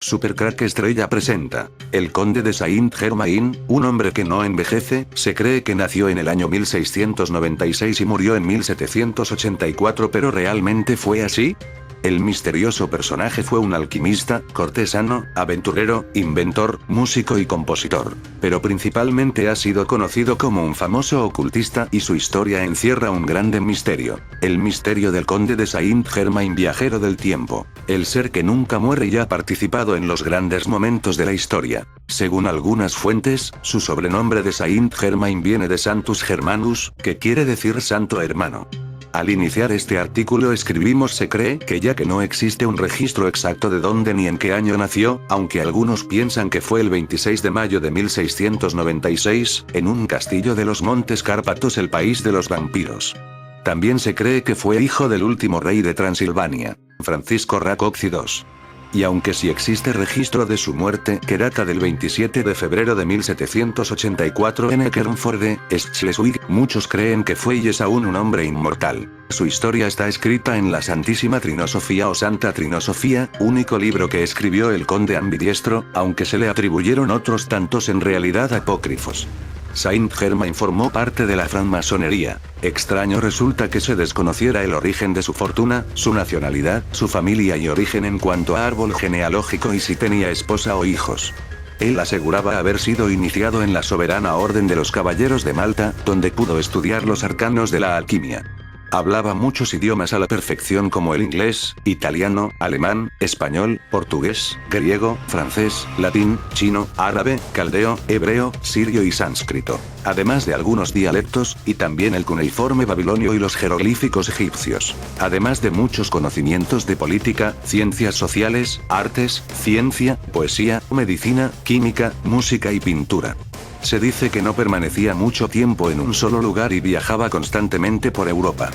Supercrack Estrella presenta El Conde de Saint-Germain, un hombre que no envejece. Se cree que nació en el año 1696 y murió en 1784, pero ¿realmente fue así? El misterioso personaje fue un alquimista, cortesano, aventurero, inventor, músico y compositor. Pero principalmente ha sido conocido como un famoso ocultista, y su historia encierra un grande misterio. El misterio del Conde de Saint-Germain, viajero del tiempo. El ser que nunca muere y ha participado en los grandes momentos de la historia. Según algunas fuentes, su sobrenombre de Saint-Germain viene de Santus Germanus, que quiere decir santo hermano. Al iniciar este artículo escribimos: se cree que ya que no existe un registro exacto de dónde ni en qué año nació, aunque algunos piensan que fue el 26 de mayo de 1696, en un castillo de los Montes Cárpatos, el país de los vampiros. También se cree que fue hijo del último rey de Transilvania, Francisco Rákóczi II. Y aunque sí existe registro de su muerte, que data del 27 de febrero de 1784 en Eckernförde, Schleswig, muchos creen que fue y es aún un hombre inmortal. Su historia está escrita en la Santísima Trinosofía o Santa Trinosofía, único libro que escribió el conde ambidiestro, aunque se le atribuyeron otros tantos en realidad apócrifos. Saint-Germain formó parte de la francmasonería. Extraño resulta que se desconociera el origen de su fortuna, su nacionalidad, su familia y origen en cuanto a árbol genealógico y si tenía esposa o hijos. Él aseguraba haber sido iniciado en la Soberana Orden de los Caballeros de Malta, donde pudo estudiar los arcanos de la alquimia. Hablaba muchos idiomas a la perfección como el inglés, italiano, alemán, español, portugués, griego, francés, latín, chino, árabe, caldeo, hebreo, sirio y sánscrito. Además de algunos dialectos, y también el cuneiforme babilonio y los jeroglíficos egipcios. Además de muchos conocimientos de política, ciencias sociales, artes, ciencia, poesía, medicina, química, música y pintura. Se dice que no permanecía mucho tiempo en un solo lugar y viajaba constantemente por Europa.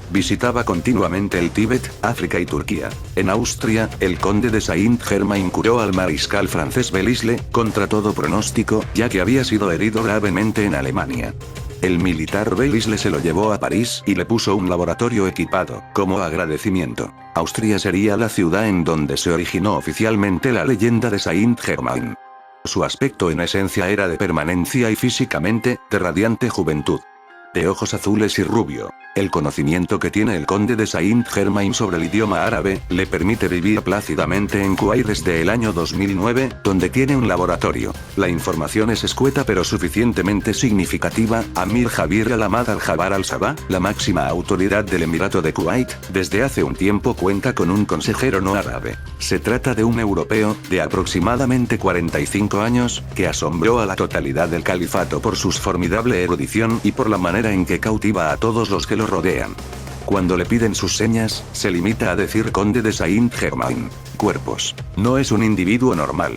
Visitaba continuamente el Tíbet, África y Turquía. En Austria, el conde de Saint-Germain curó al mariscal francés Bellisle, contra todo pronóstico, ya que había sido herido gravemente en Alemania. El militar Bellisle se lo llevó a París y le puso un laboratorio equipado, como agradecimiento. Austria sería la ciudad en donde se originó oficialmente la leyenda de Saint-Germain. Su aspecto en esencia era de permanencia y físicamente, de radiante juventud. De ojos azules y rubio. El conocimiento que tiene el conde de Saint-Germain sobre el idioma árabe, le permite vivir plácidamente en Kuwait desde el año 2009, donde tiene un laboratorio. La información es escueta pero suficientemente significativa. Amir Javier Al-Ahmad Al-Jabar Al-Sabah, la máxima autoridad del Emirato de Kuwait, desde hace un tiempo cuenta con un consejero no árabe. Se trata de un europeo, de aproximadamente 45 años, que asombró a la totalidad del califato por su formidable erudición y por la manera en que cautiva a todos los que lo rodean. Cuando le piden sus señas, se limita a decir conde de Saint-Germain. Cuerpos. No es un individuo normal.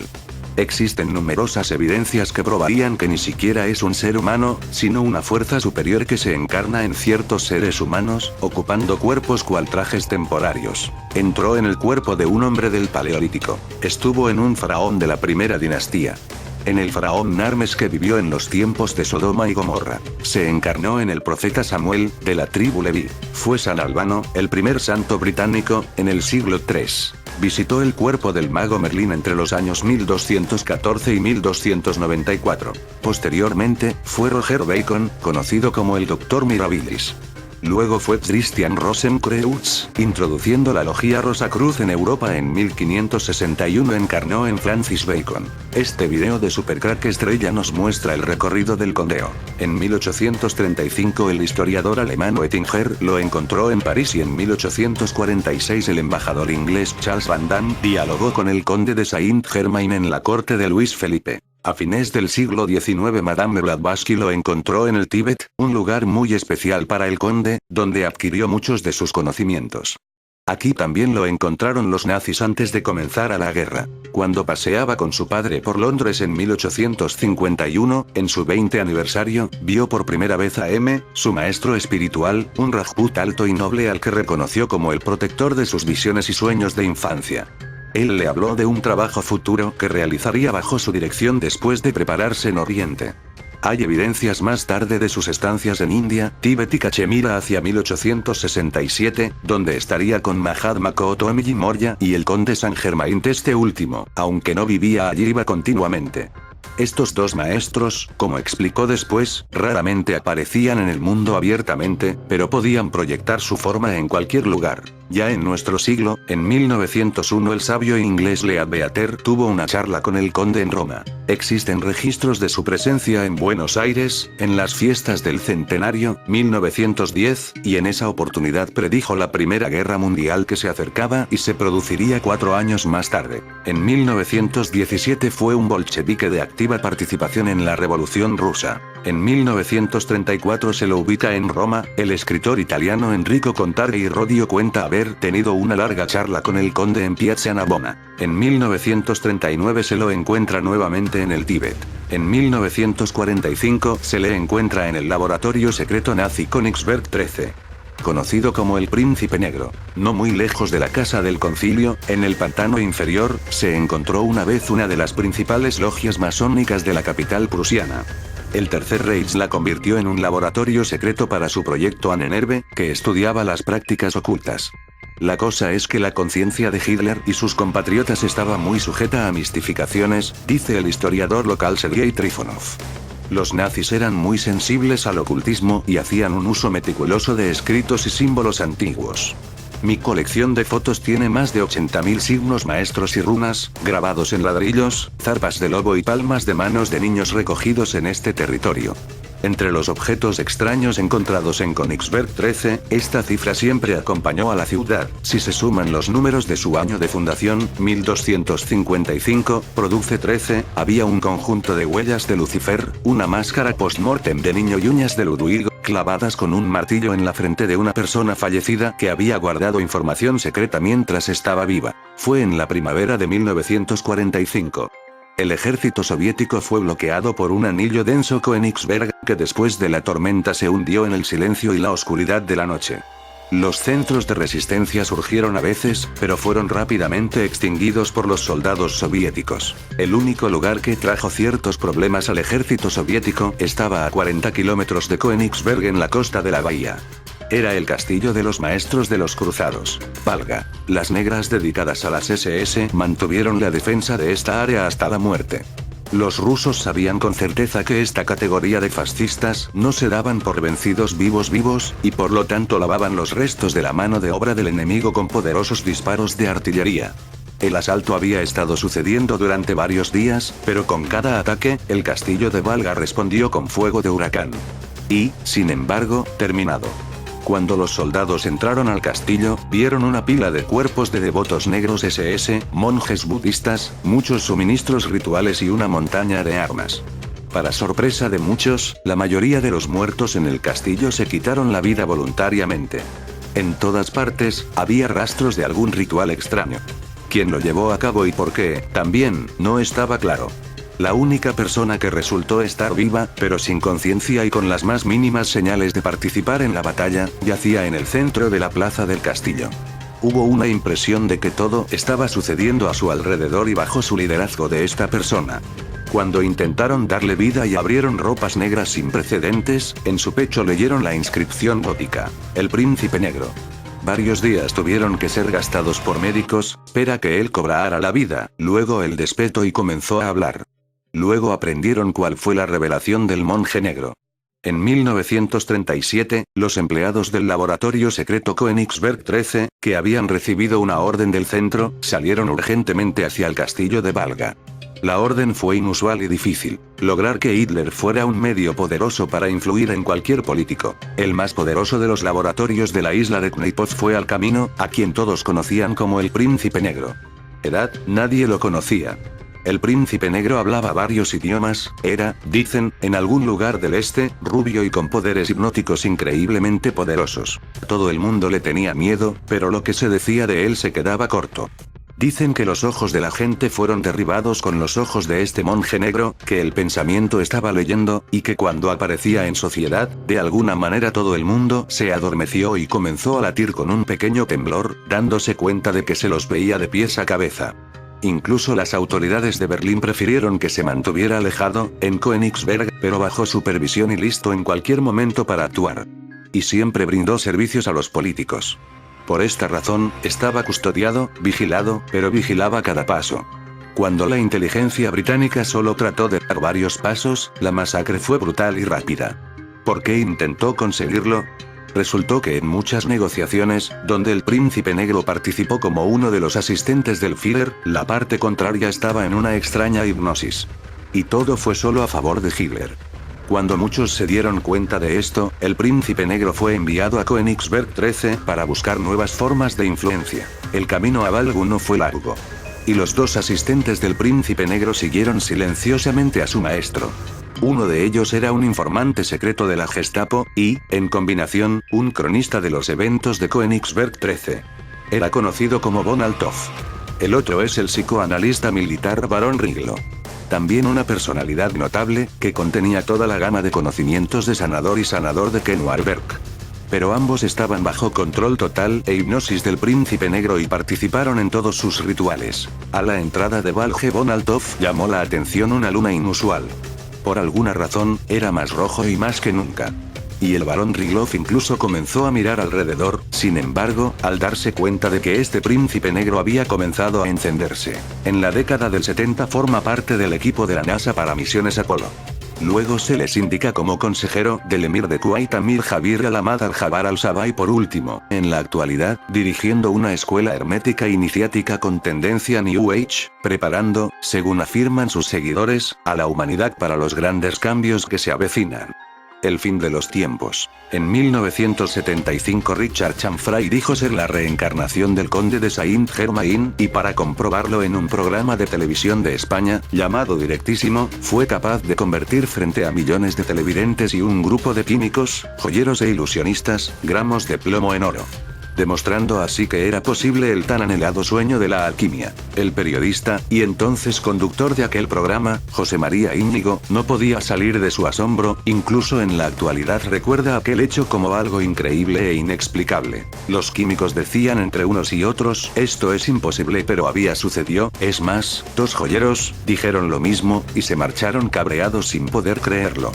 Existen numerosas evidencias que probarían que ni siquiera es un ser humano, sino una fuerza superior que se encarna en ciertos seres humanos, ocupando cuerpos cual trajes temporarios. Entró en el cuerpo de un hombre del Paleolítico. Estuvo en un faraón de la primera dinastía. En el faraón Narmes que vivió en los tiempos de Sodoma y Gomorra. Se encarnó en el profeta Samuel, de la tribu Leví. Fue San Albano, el primer santo británico, en el siglo III. Visitó el cuerpo del mago Merlín entre los años 1214 y 1294. Posteriormente, fue Roger Bacon, conocido como el Doctor Mirabilis. Luego fue Christian Rosenkreutz, introduciendo la logia Rosacruz en Europa en 1561. Encarnó en Francis Bacon. Este video de Supercrack Estrella nos muestra el recorrido del condeo. En 1835 el historiador alemán Oettinger lo encontró en París y en 1846 el embajador inglés Charles Van Damme dialogó con el conde de Saint-Germain en la corte de Luis Felipe. A fines del siglo XIX Madame Blavatsky lo encontró en el Tíbet, un lugar muy especial para el conde, donde adquirió muchos de sus conocimientos. Aquí también lo encontraron los nazis antes de comenzar a la guerra. Cuando paseaba con su padre por Londres en 1851, en su 20 aniversario, vio por primera vez a M., su maestro espiritual, un Rajput alto y noble al que reconoció como el protector de sus visiones y sueños de infancia. Él le habló de un trabajo futuro que realizaría bajo su dirección después de prepararse en Oriente. Hay evidencias más tarde de sus estancias en India, Tíbet y Cachemira hacia 1867, donde estaría con Mahatma Gautam Mourya y el conde Saint Germain. Este último, aunque no vivía allí, iba continuamente. Estos dos maestros, como explicó después, raramente aparecían en el mundo abiertamente, pero podían proyectar su forma en cualquier lugar. Ya en nuestro siglo, en 1901 el sabio inglés Lea Beater tuvo una charla con el conde en Roma. Existen registros de su presencia en Buenos Aires, en las fiestas del centenario, 1910, y en esa oportunidad predijo la Primera Guerra Mundial que se acercaba y se produciría 4 años más tarde. En 1917 fue un bolchevique de activa participación en la Revolución Rusa. En 1934 se lo ubica en Roma. El escritor italiano Enrico Contardi Rodio cuenta haber tenido una larga charla con el conde en Piazza Navona. En 1939 se lo encuentra nuevamente en el Tíbet. En 1945 se le encuentra en el laboratorio secreto nazi Königsberg 13. Conocido como el Príncipe Negro. No muy lejos de la Casa del Concilio, en el pantano inferior, se encontró una vez una de las principales logias masónicas de la capital prusiana. El Tercer Reich la convirtió en un laboratorio secreto para su proyecto Ahnenerbe, que estudiaba las prácticas ocultas. La cosa es que la conciencia de Hitler y sus compatriotas estaba muy sujeta a mistificaciones, dice el historiador local Sergei Trifonov. Los nazis eran muy sensibles al ocultismo y hacían un uso meticuloso de escritos y símbolos antiguos. Mi colección de fotos tiene más de 80.000 signos maestros y runas, grabados en ladrillos, zarpas de lobo y palmas de manos de niños recogidos en este territorio. Entre los objetos extraños encontrados en Königsberg 13, esta cifra siempre acompañó a la ciudad. Si se suman los números de su año de fundación, 1255, produce 13, había un conjunto de huellas de Lucifer, una máscara post-mortem de niño y uñas de Ludwig, clavadas con un martillo en la frente de una persona fallecida que había guardado información secreta mientras estaba viva. Fue en la primavera de 1945. El ejército soviético fue bloqueado por un anillo denso Königsberg, que después de la tormenta se hundió en el silencio y la oscuridad de la noche. Los centros de resistencia surgieron a veces, pero fueron rápidamente extinguidos por los soldados soviéticos. El único lugar que trajo ciertos problemas al ejército soviético estaba a 40 kilómetros de Königsberg en la costa de la bahía. Era el castillo de los maestros de los cruzados, Valga. Las negras dedicadas a las SS mantuvieron la defensa de esta área hasta la muerte. Los rusos sabían con certeza que esta categoría de fascistas no se daban por vencidos vivos, y por lo tanto lavaban los restos de la mano de obra del enemigo con poderosos disparos de artillería. El asalto había estado sucediendo durante varios días, pero con cada ataque, el castillo de Valga respondió con fuego de huracán. Y, sin embargo, terminado. Cuando los soldados entraron al castillo, vieron una pila de cuerpos de devotos negros SS, monjes budistas, muchos suministros rituales y una montaña de armas. Para sorpresa de muchos, la mayoría de los muertos en el castillo se quitaron la vida voluntariamente. En todas partes, había rastros de algún ritual extraño. Quién lo llevó a cabo y por qué, también, no estaba claro. La única persona que resultó estar viva, pero sin conciencia y con las más mínimas señales de participar en la batalla, yacía en el centro de la plaza del castillo. Hubo una impresión de que todo estaba sucediendo a su alrededor y bajo su liderazgo de esta persona. Cuando intentaron darle vida y abrieron ropas negras sin precedentes, en su pecho leyeron la inscripción gótica: El Príncipe Negro. Varios días tuvieron que ser gastados por médicos, para que él cobrara la vida, luego el despeto y comenzó a hablar. Luego aprendieron cuál fue la revelación del monje negro. En 1937, los empleados del laboratorio secreto Königsberg 13, que habían recibido una orden del centro, salieron urgentemente hacia el castillo de Valga. La orden fue inusual y difícil. Lograr que Hitler fuera un medio poderoso para influir en cualquier político. El más poderoso de los laboratorios de la isla de Kneipov fue al camino, a quien todos conocían como el Príncipe Negro. Edad, nadie lo conocía. El Príncipe Negro hablaba varios idiomas, era, dicen, en algún lugar del este, rubio y con poderes hipnóticos increíblemente poderosos. Todo el mundo le tenía miedo, pero lo que se decía de él se quedaba corto. Dicen que los ojos de la gente fueron derribados con los ojos de este monje negro, que el pensamiento estaba leyendo, y que cuando aparecía en sociedad, de alguna manera todo el mundo se adormeció y comenzó a latir con un pequeño temblor, dándose cuenta de que se los veía de pies a cabeza. Incluso las autoridades de Berlín prefirieron que se mantuviera alejado, en Königsberg, pero bajo supervisión y listo en cualquier momento para actuar. Y siempre brindó servicios a los políticos. Por esta razón, estaba custodiado, vigilado, pero vigilaba cada paso. Cuando la inteligencia británica solo trató de dar varios pasos, la masacre fue brutal y rápida. ¿Por qué intentó conseguirlo? Resultó que en muchas negociaciones, donde el príncipe negro participó como uno de los asistentes del Führer, la parte contraria estaba en una extraña hipnosis. Y todo fue solo a favor de Hitler. Cuando muchos se dieron cuenta de esto, el príncipe negro fue enviado a Königsberg 13 para buscar nuevas formas de influencia. El camino a Valgo no fue largo. Y los dos asistentes del príncipe negro siguieron silenciosamente a su maestro. Uno de ellos era un informante secreto de la Gestapo, y, en combinación, un cronista de los eventos de Königsberg 13. Era conocido como von Althoff. El otro es el psicoanalista militar Barón Riglo. También una personalidad notable, que contenía toda la gama de conocimientos de sanador y sanador de Ken Warburg. Pero ambos estaban bajo control total e hipnosis del príncipe negro y participaron en todos sus rituales. A la entrada de Valge von Althoff llamó la atención una luna inusual. Por alguna razón, era más rojo y más que nunca. Y el barón Rigloff incluso comenzó a mirar alrededor, sin embargo, al darse cuenta de que este príncipe negro había comenzado a encenderse. En la década del 70 forma parte del equipo de la NASA para misiones Apolo. Luego se les indica como consejero del emir de Kuwait Amir Javier Al-Ahmad Al-Jabar Al-Sabah y por último, en la actualidad, dirigiendo una escuela hermética iniciática con tendencia New Age, preparando, según afirman sus seguidores, a la humanidad para los grandes cambios que se avecinan. El fin de los tiempos. En 1975 Richard Chanfray dijo ser la reencarnación del conde de Saint-Germain, y para comprobarlo en un programa de televisión de España, llamado Directísimo, fue capaz de convertir frente a millones de televidentes y un grupo de químicos, joyeros e ilusionistas, gramos de plomo en oro. Demostrando así que era posible el tan anhelado sueño de la alquimia. El periodista, y entonces conductor de aquel programa, José María Íñigo, no podía salir de su asombro, incluso en la actualidad recuerda aquel hecho como algo increíble e inexplicable. Los químicos decían entre unos y otros, esto es imposible, pero sucedió, es más, dos joyeros, dijeron lo mismo, y se marcharon cabreados sin poder creerlo.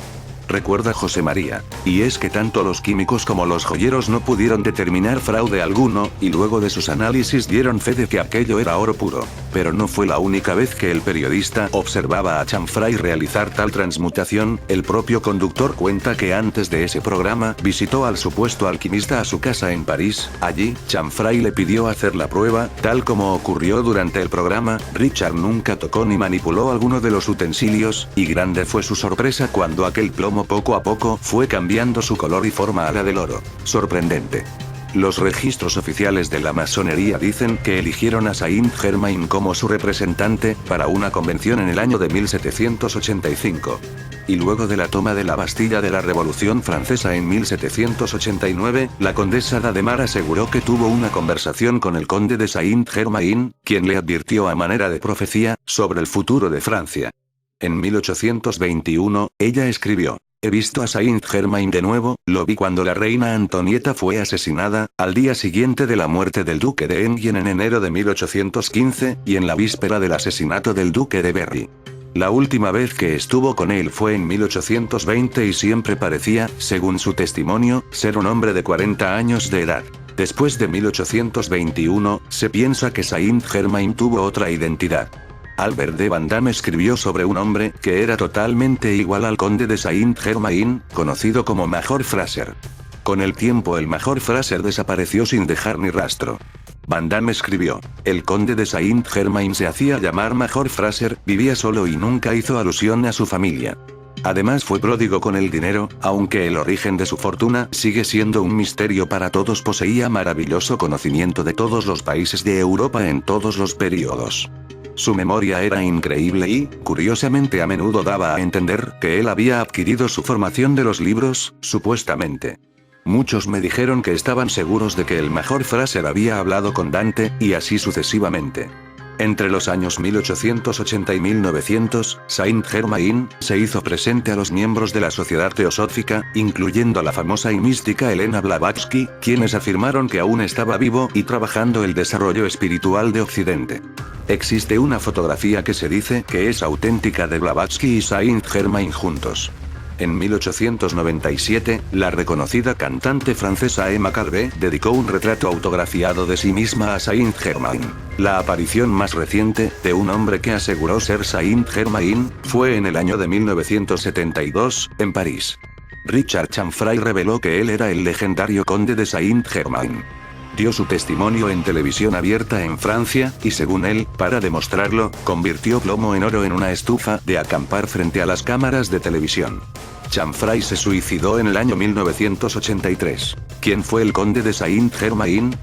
Recuerda José María. Y es que tanto los químicos como los joyeros no pudieron determinar fraude alguno, y luego de sus análisis dieron fe de que aquello era oro puro. Pero no fue la única vez que el periodista observaba a Chanfray realizar tal transmutación, el propio conductor cuenta que antes de ese programa, visitó al supuesto alquimista a su casa en París. Allí, Chanfray le pidió hacer la prueba, tal como ocurrió durante el programa. Richard nunca tocó ni manipuló alguno de los utensilios, y grande fue su sorpresa cuando aquel plomo poco a poco fue cambiando su color y forma a la del oro. Sorprendente. Los registros oficiales de la masonería dicen que eligieron a Saint-Germain como su representante, para una convención en el año de 1785. Y luego de la toma de la Bastilla de la Revolución Francesa en 1789, la condesa d'Adhemar aseguró que tuvo una conversación con el conde de Saint-Germain, quien le advirtió a manera de profecía, sobre el futuro de Francia. En 1821, ella escribió: he visto a Saint-Germain de nuevo, lo vi cuando la reina Antonieta fue asesinada, al día siguiente de la muerte del duque de Enghien en enero de 1815, y en la víspera del asesinato del duque de Berry. La última vez que estuvo con él fue en 1820 y siempre parecía, según su testimonio, ser un hombre de 40 años de edad. Después de 1821, se piensa que Saint-Germain tuvo otra identidad. Albert de Van Damme escribió sobre un hombre que era totalmente igual al conde de Saint-Germain, conocido como Major Fraser. Con el tiempo el Major Fraser desapareció sin dejar ni rastro. Van Damme escribió: el conde de Saint-Germain se hacía llamar Major Fraser, vivía solo y nunca hizo alusión a su familia. Además fue pródigo con el dinero, aunque el origen de su fortuna sigue siendo un misterio para todos. Poseía maravilloso conocimiento de todos los países de Europa en todos los períodos. Su memoria era increíble y, curiosamente, a menudo daba a entender que él había adquirido su formación de los libros, supuestamente. Muchos me dijeron que estaban seguros de que el Major Fraser había hablado con Dante, y así sucesivamente. Entre los años 1880 y 1900, Saint-Germain se hizo presente a los miembros de la sociedad teosófica, incluyendo a la famosa y mística Elena Blavatsky, quienes afirmaron que aún estaba vivo y trabajando el desarrollo espiritual de Occidente. Existe una fotografía que se dice que es auténtica de Blavatsky y Saint-Germain juntos. En 1897, la reconocida cantante francesa Emma Calvé dedicó un retrato autografiado de sí misma a Saint-Germain. La aparición más reciente, de un hombre que aseguró ser Saint-Germain, fue en el año de 1972, en París. Richard Chanfray reveló que él era el legendario conde de Saint-Germain. Dio su testimonio en televisión abierta en Francia, y según él, para demostrarlo, convirtió plomo en oro en una estufa de acampar frente a las cámaras de televisión. Chanfray se suicidó en el año 1983. ¿Quién fue el conde de Saint-Germain?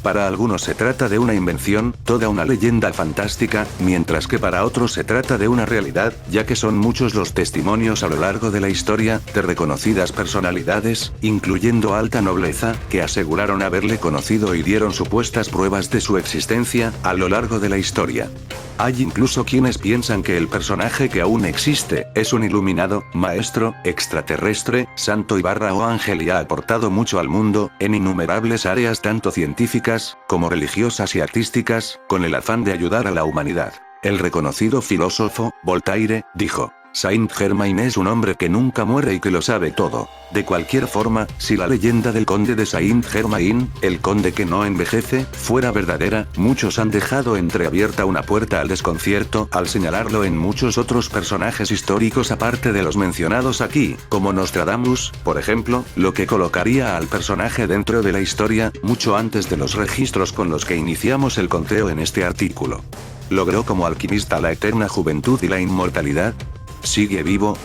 Para algunos se trata de una invención, toda una leyenda fantástica, mientras que para otros se trata de una realidad, ya que son muchos los testimonios a lo largo de la historia, de reconocidas personalidades, incluyendo alta nobleza, que aseguraron haberle conocido y dieron supuestas pruebas de su existencia, a lo largo de la historia. Hay incluso quienes piensan que el personaje que aún existe, es un iluminado, maestro, extraterrestre, santo o ángel y ha aportado mucho al mundo, en innumerables áreas tanto científicas, como religiosas y artísticas, con el afán de ayudar a la humanidad. El reconocido filósofo, Voltaire, dijo: Saint-Germain es un hombre que nunca muere y que lo sabe todo. De cualquier forma, si la leyenda del conde de Saint-Germain, el conde que no envejece, fuera verdadera, muchos han dejado entreabierta una puerta al desconcierto, al señalarlo en muchos otros personajes históricos aparte de los mencionados aquí, como Nostradamus, por ejemplo, lo que colocaría al personaje dentro de la historia, mucho antes de los registros con los que iniciamos el conteo en este artículo. ¿Logró como alquimista la eterna juventud y la inmortalidad? ¿Sigue vivo?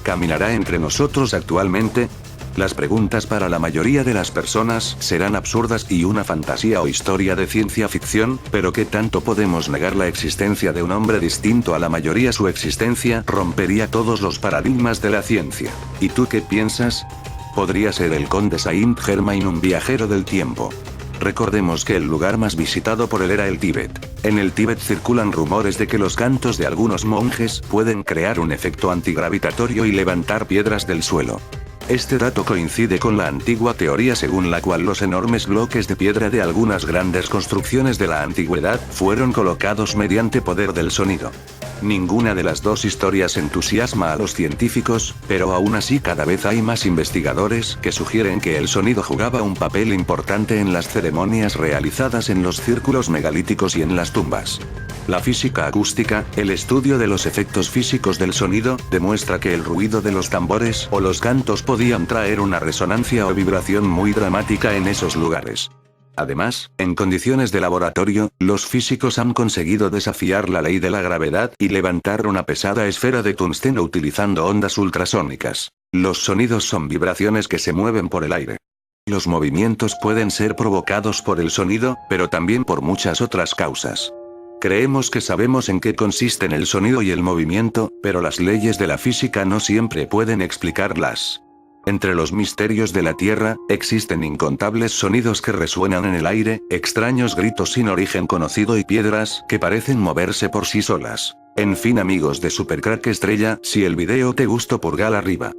¿Caminará entre nosotros actualmente? Las preguntas para la mayoría de las personas serán absurdas y una fantasía o historia de ciencia ficción, pero ¿qué tanto podemos negar la existencia de un hombre distinto a la mayoría? Su existencia rompería todos los paradigmas de la ciencia. ¿Y tú qué piensas? ¿Podría ser el conde Saint-Germain un viajero del tiempo? Recordemos que el lugar más visitado por él era el Tíbet. En el Tíbet circulan rumores de que los cantos de algunos monjes pueden crear un efecto antigravitatorio y levantar piedras del suelo. Este dato coincide con la antigua teoría según la cual los enormes bloques de piedra de algunas grandes construcciones de la antigüedad fueron colocados mediante poder del sonido. Ninguna de las dos historias entusiasma a los científicos, pero aún así cada vez hay más investigadores que sugieren que el sonido jugaba un papel importante en las ceremonias realizadas en los círculos megalíticos y en las tumbas. La física acústica, el estudio de los efectos físicos del sonido, demuestra que el ruido de los tambores o los cantos podían traer una resonancia o vibración muy dramática en esos lugares. Además, en condiciones de laboratorio, los físicos han conseguido desafiar la ley de la gravedad y levantar una pesada esfera de tungsteno utilizando ondas ultrasónicas. Los sonidos son vibraciones que se mueven por el aire. Los movimientos pueden ser provocados por el sonido, pero también por muchas otras causas. Creemos que sabemos en qué consisten el sonido y el movimiento, pero las leyes de la física no siempre pueden explicarlas. Entre los misterios de la Tierra, existen incontables sonidos que resuenan en el aire, extraños gritos sin origen conocido y piedras que parecen moverse por sí solas. En fin amigos de Supercrack Estrella, si el video te gustó pulgar arriba.